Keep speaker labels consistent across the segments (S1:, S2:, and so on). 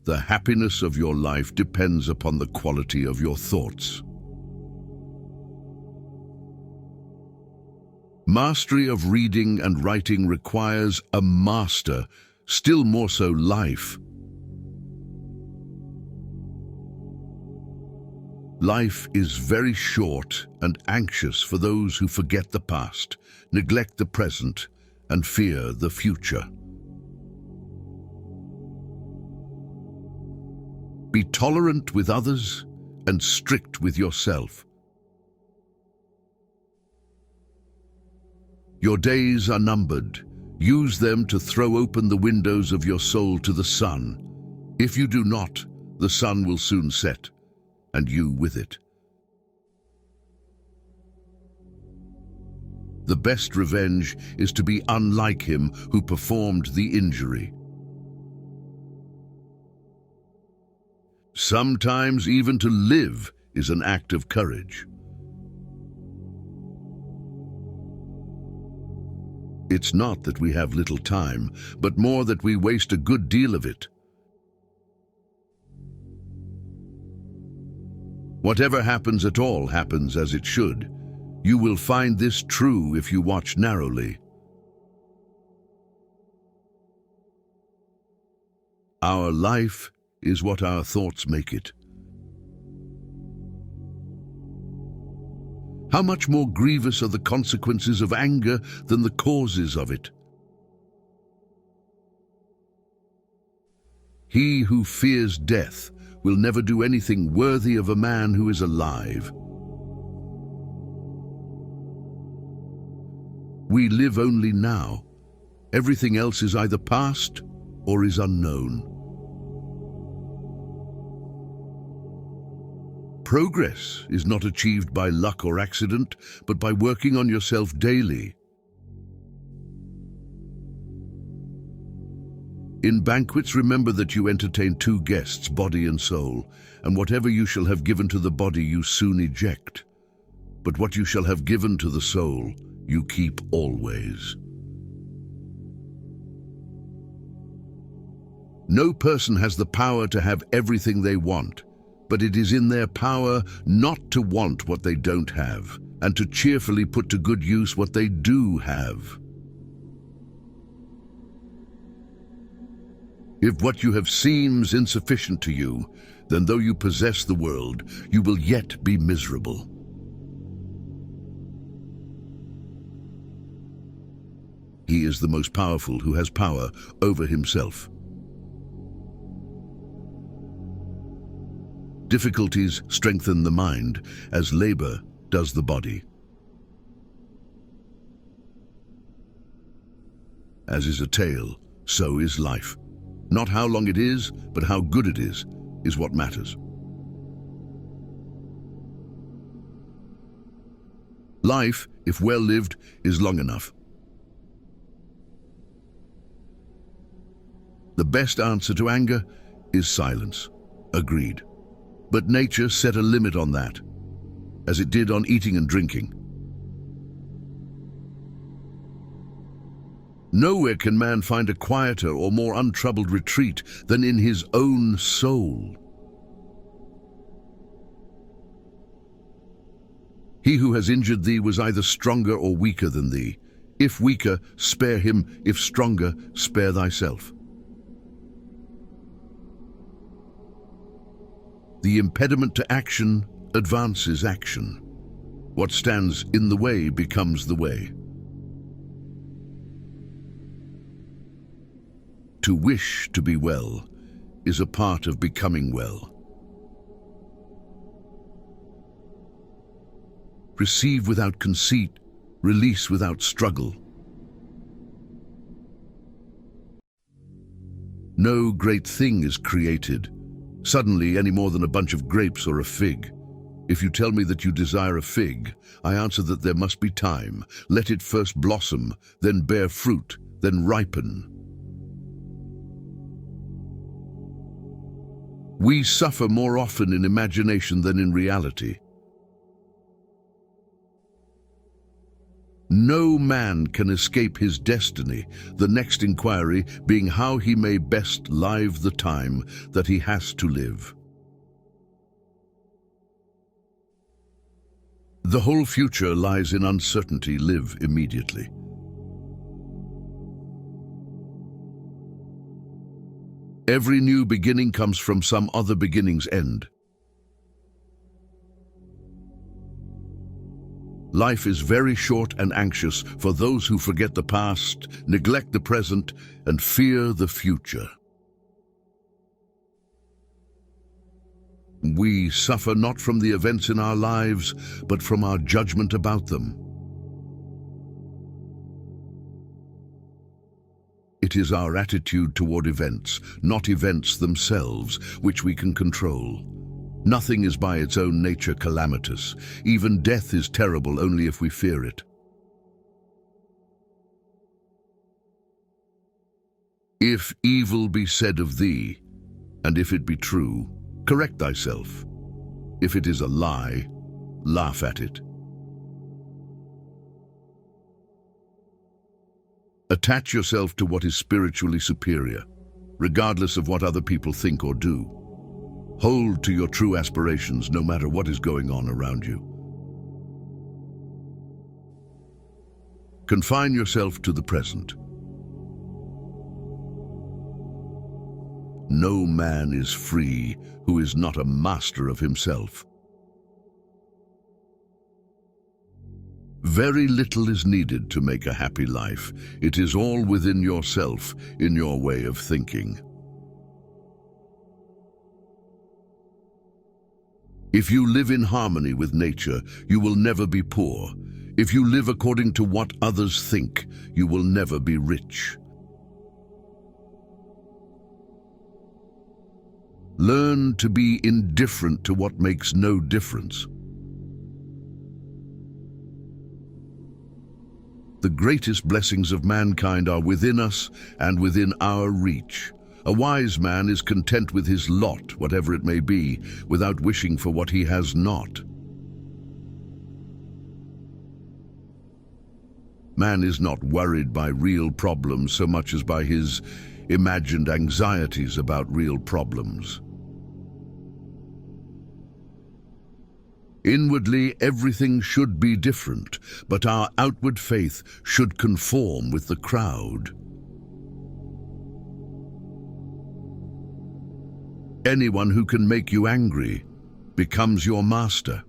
S1: The happiness of your life depends upon the quality of your thoughts. Mastery of reading and writing requires a master, still more so life. Life is very short and anxious for those who forget the past, neglect the present, and fear the future. Be tolerant with others and strict with yourself. Your days are numbered. Use them to throw open the windows of your soul to the sun. If you do not, the sun will soon set, and you with it. The best revenge is to be unlike him who performed the injury. Sometimes even to live is an act of courage. It's not that we have little time, but more that we waste a good deal of it. Whatever happens at all happens as it should. You will find this true if you watch narrowly. Our life is what our thoughts make it. How much more grievous are the consequences of anger than the causes of it? He who fears death will never do anything worthy of a man who is alive. We live only now. Everything else is either past or is unknown. Progress is not achieved by luck or accident, but by working on yourself daily. In banquets, remember that you entertain two guests, body and soul, and whatever you shall have given to the body you soon eject. But what you shall have given to the soul, you keep always. No person has the power to have everything they want, but it is in their power not to want what they don't have, and to cheerfully put to good use what they do have. If what you have seems insufficient to you, then though you possess the world, you will yet be miserable. He is the most powerful who has power over himself. Difficulties strengthen the mind, as labor does the body. As is a tale, so is life. Not how long it is, but how good it is what matters. Life, if well lived, is long enough. The best answer to anger is silence. Agreed. But nature set a limit on that, as it did on eating and drinking. Nowhere can man find a quieter or more untroubled retreat than in his own soul. He who has injured thee was either stronger or weaker than thee. If weaker, spare him; if stronger, spare thyself. The impediment to action advances action. What stands in the way becomes the way. To wish to be well is a part of becoming well. Receive without conceit, release without struggle. No great thing is created suddenly any more than a bunch of grapes or a fig. If you tell me that you desire a fig, I answer that there must be time. Let it first blossom, then bear fruit, then ripen. We suffer more often in imagination than in reality. No man can escape his destiny, the next inquiry being how he may best live the time that he has to live. The whole future lies in uncertainty. Live immediately. Every new beginning comes from some other beginning's end. Life is very short and anxious for those who forget the past, neglect the present, and fear the future. We suffer not from the events in our lives, but from our judgment about them. It is our attitude toward events, not events themselves, which we can control. Nothing is by its own nature calamitous. Even death is terrible only if we fear it. If evil be said of thee, and if it be true, correct thyself. If it is a lie, laugh at it. Attach yourself to what is spiritually superior, regardless of what other people think or do. Hold to your true aspirations no matter what is going on around you. Confine yourself to the present. No man is free who is not a master of himself. Very little is needed to make a happy life. It is all within yourself, in your way of thinking. If you live in harmony with nature, you will never be poor. If you live according to what others think, you will never be rich. Learn to be indifferent to what makes no difference. The greatest blessings of mankind are within us and within our reach. A wise man is content with his lot, whatever it may be, without wishing for what he has not. Man is not worried by real problems so much as by his imagined anxieties about real problems. Inwardly, everything should be different, but our outward faith should conform with the crowd. Anyone who can make you angry becomes your master.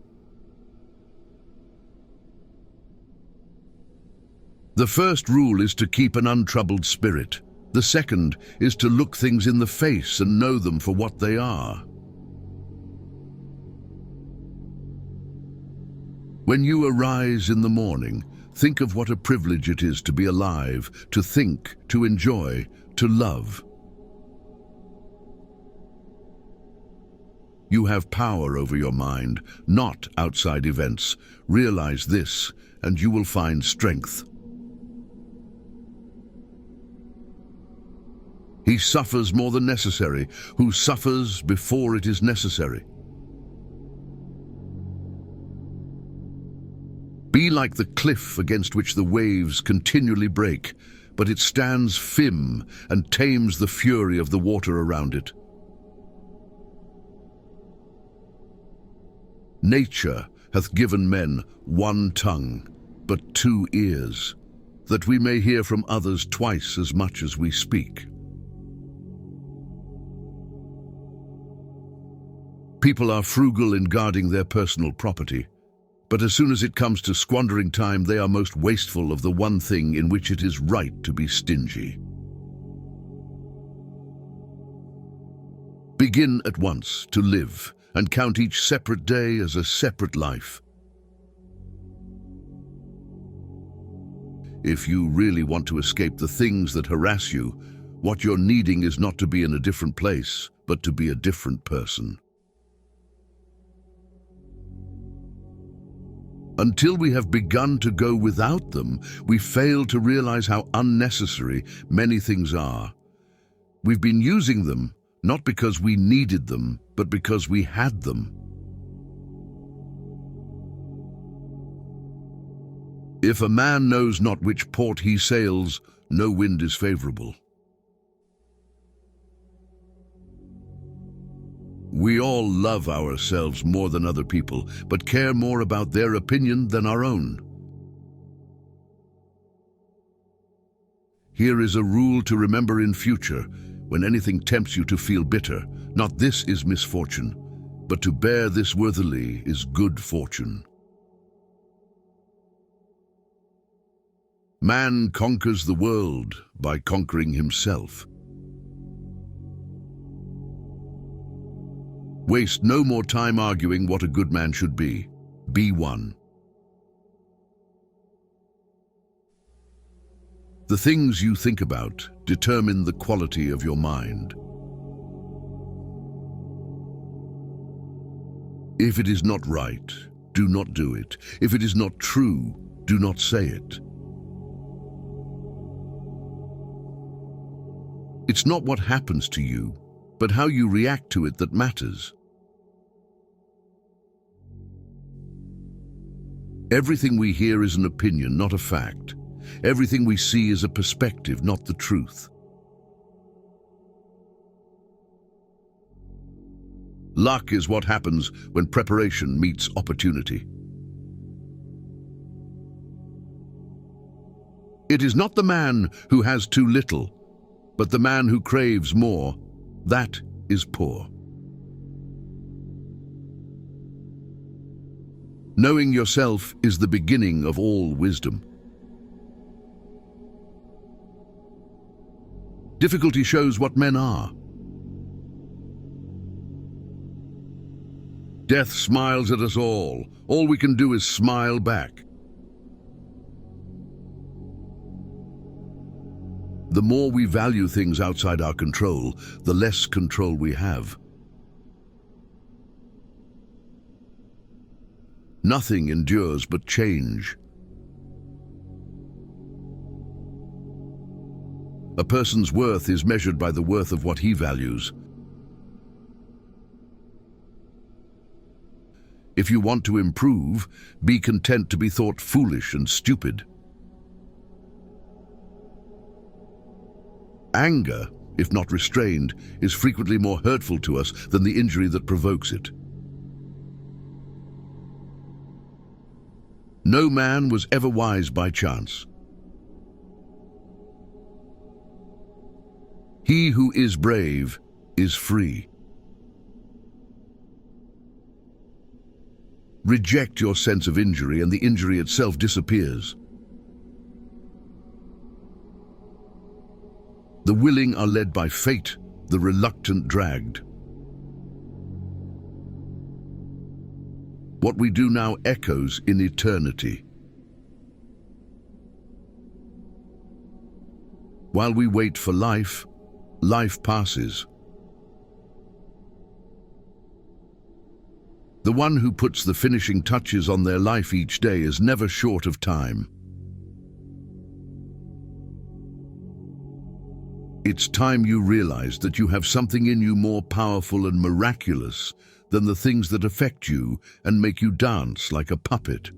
S1: The first rule is to keep an untroubled spirit. The second is to look things in the face and know them for what they are. When you arise in the morning, think of what a privilege it is to be alive, to think, to enjoy, to love. You have power over your mind, not outside events. Realize this, and you will find strength. He suffers more than necessary, who suffers before it is necessary. Be like the cliff against which the waves continually break, but it stands firm and tames the fury of the water around it. Nature hath given men one tongue, but 2 ears, that we may hear from others twice as much as we speak. People are frugal in guarding their personal property, but as soon as it comes to squandering time, they are most wasteful of the one thing in which it is right to be stingy. Begin at once to live, and count each separate day as a separate life. If you really want to escape the things that harass you, what you're needing is not to be in a different place, but to be a different person. Until we have begun to go without them, we fail to realize how unnecessary many things are. We've been using them, not because we needed them, but because we had them. If a man knows not which port he sails, no wind is favorable. We all love ourselves more than other people, but care more about their opinion than our own. Here is a rule to remember in future, when anything tempts you to feel bitter. Not this is misfortune, but to bear this worthily is good fortune. Man conquers the world by conquering himself. Waste no more time arguing what a good man should be. Be one. The things you think about determine the quality of your mind. If it is not right, do not do it. If it is not true, do not say it. It's not what happens to you, but how you react to it that matters. Everything we hear is an opinion, not a fact. Everything we see is a perspective, not the truth. Luck is what happens when preparation meets opportunity. It is not the man who has too little, but the man who craves more. That is poor. Knowing yourself is the beginning of all wisdom. Difficulty shows what men are. Death smiles at us all. All we can do is smile back. The more we value things outside our control, the less control we have. Nothing endures but change. A person's worth is measured by the worth of what he values. If you want to improve, be content to be thought foolish and stupid. Anger, if not restrained, is frequently more hurtful to us than the injury that provokes it. No man was ever wise by chance. He who is brave is free. Reject your sense of injury and the injury itself disappears. The willing are led by fate, the reluctant dragged. What we do now echoes in eternity. While we wait for life, life passes. The one who puts the finishing touches on their life each day is never short of time. It's time you realize that you have something in you more powerful and miraculous than the things that affect you and make you dance like a puppet.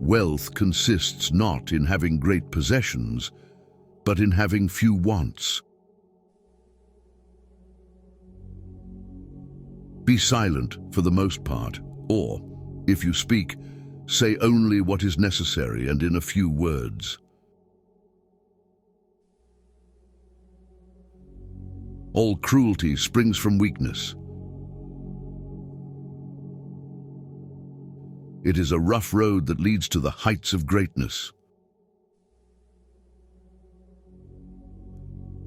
S1: Wealth consists not in having great possessions, but in having few wants. Be silent for the most part, or, if you speak, say only what is necessary and in a few words. All cruelty springs from weakness. It is a rough road that leads to the heights of greatness.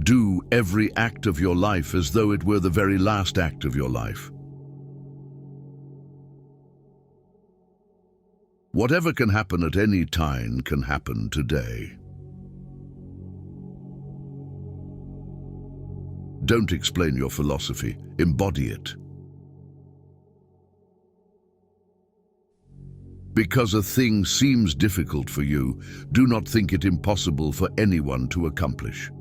S1: Do every act of your life as though it were the very last act of your life. Whatever can happen at any time can happen today. Don't explain your philosophy, embody it. Because a thing seems difficult for you, do not think it impossible for anyone to accomplish.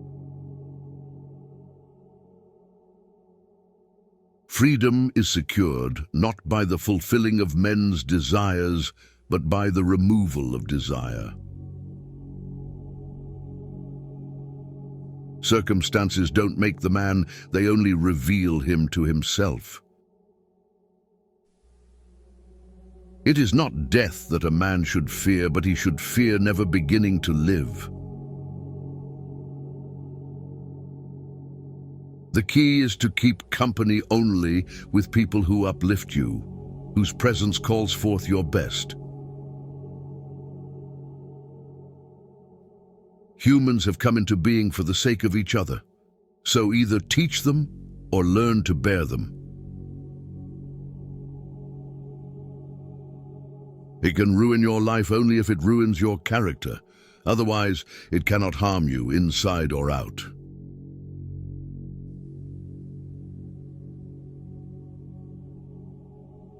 S1: Freedom is secured not by the fulfilling of men's desires, but by the removal of desire. Circumstances don't make the man, they only reveal him to himself. It is not death that a man should fear, but he should fear never beginning to live. The key is to keep company only with people who uplift you, whose presence calls forth your best. Humans have come into being for the sake of each other, so either teach them or learn to bear them. It can ruin your life only if it ruins your character. Otherwise, it cannot harm you inside or out.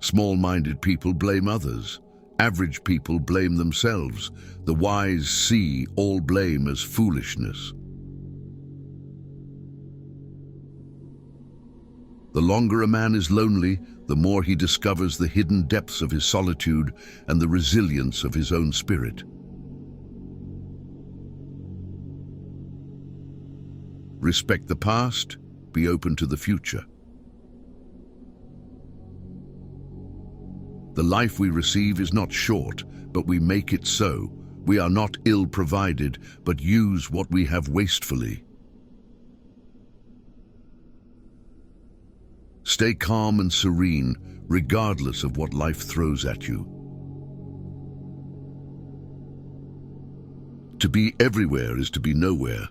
S1: Small-minded people blame others. Average people blame themselves. The wise see all blame as foolishness. The longer a man is lonely, the more he discovers the hidden depths of his solitude and the resilience of his own spirit. Respect the past, be open to the future. The life we receive is not short, but we make it so. We are not ill-provided, but use what we have wastefully. Stay calm and serene, regardless of what life throws at you. To be everywhere is to be nowhere.